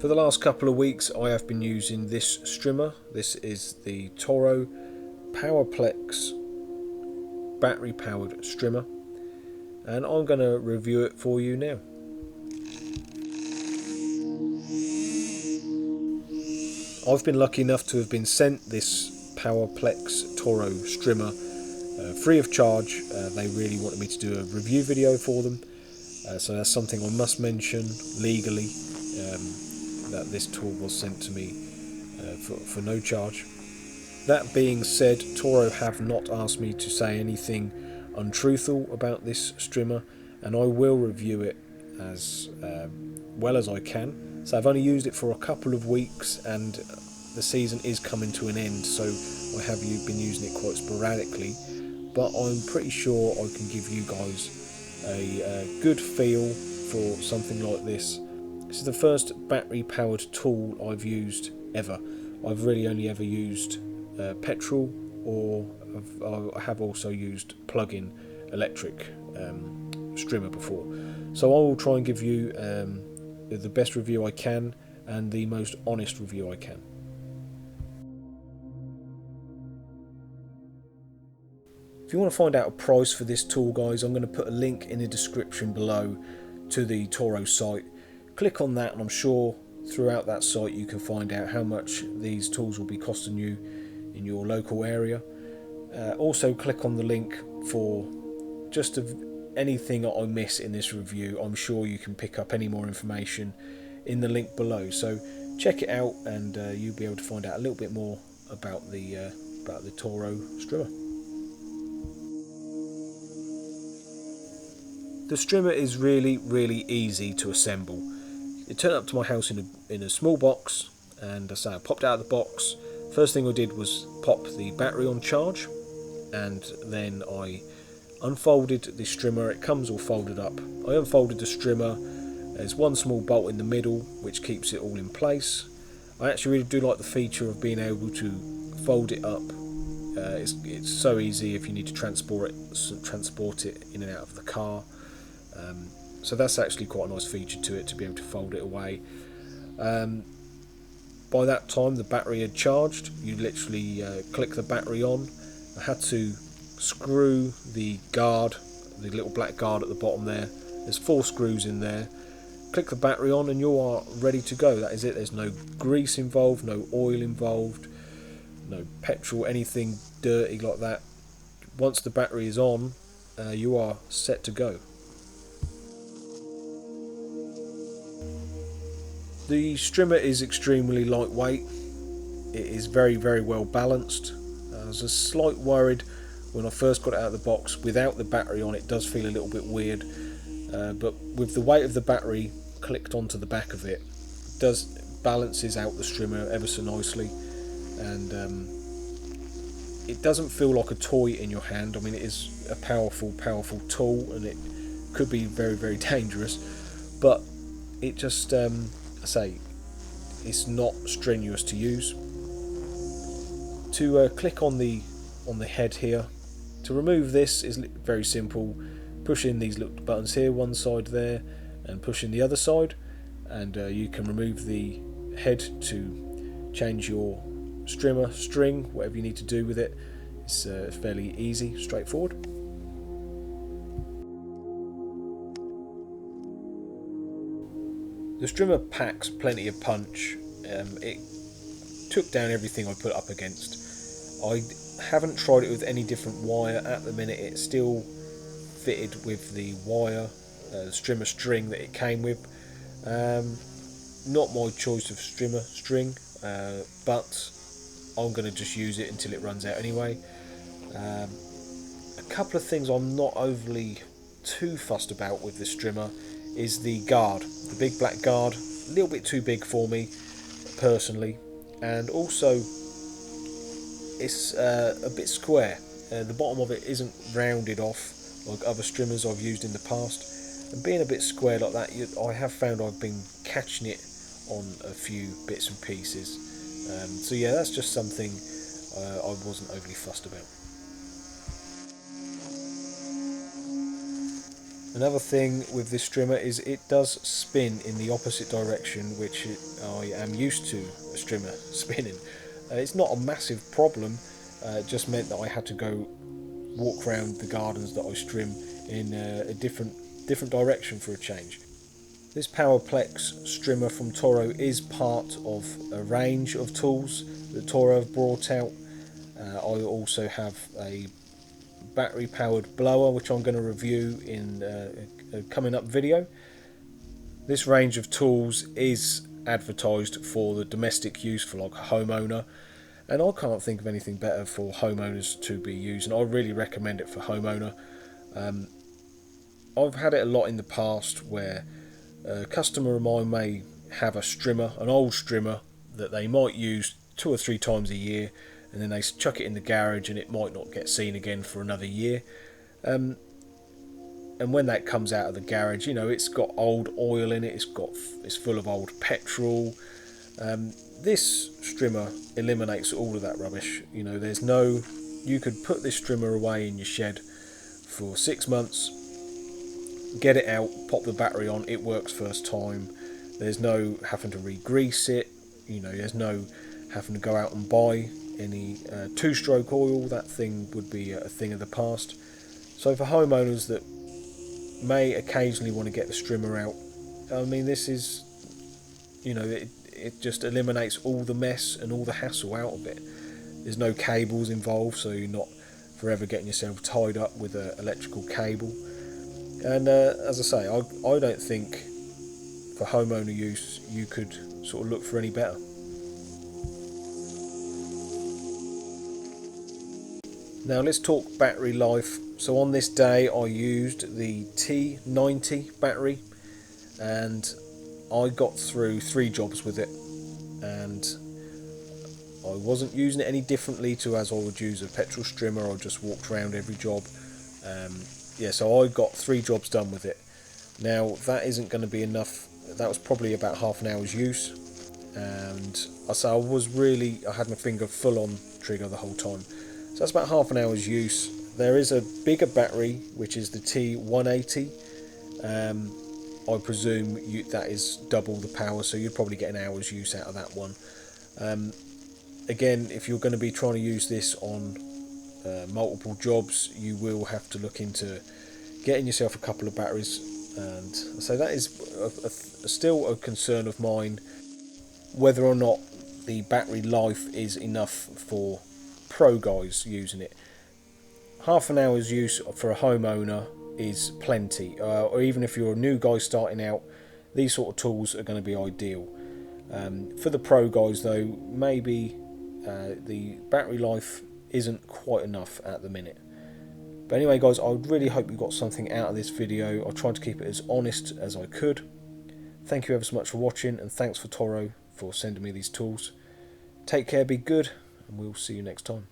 For the last couple of weeks I have been using this strimmer. This is the TORO PowerPlex battery powered strimmer, and I'm going to review it for you now. I've been lucky enough to have been sent this PowerPlex TORO strimmer free of charge. They really wanted me to do a review video for them, so that's something I must mention legally, that this tool was sent to me for no charge. That being said, Toro have not asked me to say anything untruthful about this strimmer, and I will review it as well as I can. So I've only used it for a couple of weeks and the season is coming to an end, so I have been using it quite sporadically, but I'm pretty sure I can give you guys a good feel for something like this. This is the first battery powered tool I've used ever. I've really only ever used petrol, or I have also used plug-in electric strimmer before. So I will try and give you the best review I can and the most honest review I can. If you want to find out a price for this tool, guys, I'm going to put a link in the description below to the Toro site. Click on that and I'm sure throughout that site you can find out how much these tools will be costing you in your local area. Also click on the link for just anything that I miss in this review. I'm sure you can pick up any more information in the link below, so check it out and you'll be able to find out a little bit more about the Toro strimmer. The strimmer is really easy to assemble. It turned up to my house in a small box, and I popped out of the box. First thing I did was pop the battery on charge, and then I unfolded the strimmer. It comes all folded up. I unfolded the strimmer. There's one small bolt in the middle which keeps it all in place. I actually really do like the feature of being able to fold it up. It's so easy if you need to transport it in and out of the car. So that's actually quite a nice feature to it, to be able to fold it away. By that time the battery had charged. You literally click the battery on. I had to screw the guard, the little black guard at the bottom there. There's 4 screws in there. Click the battery on and you are ready to go. That is it. There's no grease involved, no oil involved, no petrol, anything dirty like that. Once the battery is on, you are set to go. The strimmer is extremely lightweight. It is very well balanced. I was a slight worried when I first got it out of the box. Without the battery on, it does feel a little bit weird, but with the weight of the battery clicked onto the back of it, balances out the strimmer ever so nicely, and it doesn't feel like a toy in your hand. I mean, it is a powerful tool, and it could be very dangerous, but it just it's not strenuous to use. To click on the head here, to remove this is very simple. Push in these little buttons here, one side there, and push in the other side, and you can remove the head to change your strimmer string, whatever you need to do with it. It's fairly easy, straightforward. The strimmer packs plenty of punch. It took down everything I put up against. I haven't tried it with any different wire at the minute. It's still fitted with the wire, strimmer string that it came with. Not my choice of strimmer string, but I'm going to just use it until it runs out anyway. A couple of things I'm not overly too fussed about with this strimmer is the guard. The big black guard, a little bit too big for me personally, and also it's a bit square. The bottom of it isn't rounded off like other strimmers I've used in the past, and being a bit square like that, I have found I've been catching it on a few bits and pieces. So yeah, that's just something I wasn't overly fussed about. Another thing with this strimmer is it does spin in the opposite direction, which I am used to a strimmer spinning. It's not a massive problem, it just meant that I had to go walk around the gardens that I trim in a different direction for a change. This PowerPlex strimmer from Toro is part of a range of tools that Toro have brought out. I also have a battery powered blower which I'm going to review in a coming up video. This range of tools is advertised for the domestic use for like a homeowner, and I can't think of anything better for homeowners to be using. I really recommend it for homeowner. I've had it a lot in the past where a customer of mine may have a strimmer, an old strimmer that they might use 2 or 3 times a year, and then they chuck it in the garage and it might not get seen again for another year. And when that comes out of the garage, you know, it's got old oil in it, it's full of old petrol. This strimmer eliminates all of that rubbish. You know, you could put this strimmer away in your shed for 6 months, get it out, pop the battery on, it works first time. There's no having to re-grease it, you know, there's no having to go out and buy any 2-stroke oil. That thing would be a thing of the past. So for homeowners that may occasionally want to get the strimmer out, I mean, this is, you know, it just eliminates all the mess and all the hassle out of it. There's no cables involved, so you're not forever getting yourself tied up with an electrical cable. And as I say, I don't think for homeowner use you could sort of look for any better. Now let's talk battery life. So on this day I used the T90 battery, and I got through 3 jobs with it, and I wasn't using it any differently to as I would use a petrol strimmer. I just walked around every job. So I got 3 jobs done with it. Now that isn't going to be enough. That was probably about half an hour's use, and I had my finger full on trigger the whole time. So that's about half an hour's use. There is a bigger battery which is the T180. I presume that is double the power, so you'd probably get an hour's use out of that one. Again, if you're going to be trying to use this on multiple jobs, you will have to look into getting yourself a couple of batteries, and so that is still a concern of mine, whether or not the battery life is enough for pro guys using it. Half an hour's use for a homeowner is plenty, or even if you're a new guy starting out, these sort of tools are going to be ideal. For the pro guys though, maybe the battery life isn't quite enough at the minute. But anyway guys, I really hope you got something out of this video. I tried to keep it as honest as I could. Thank you ever so much for watching, and thanks for Toro for sending me these tools. Take care, be good, and we'll see you next time.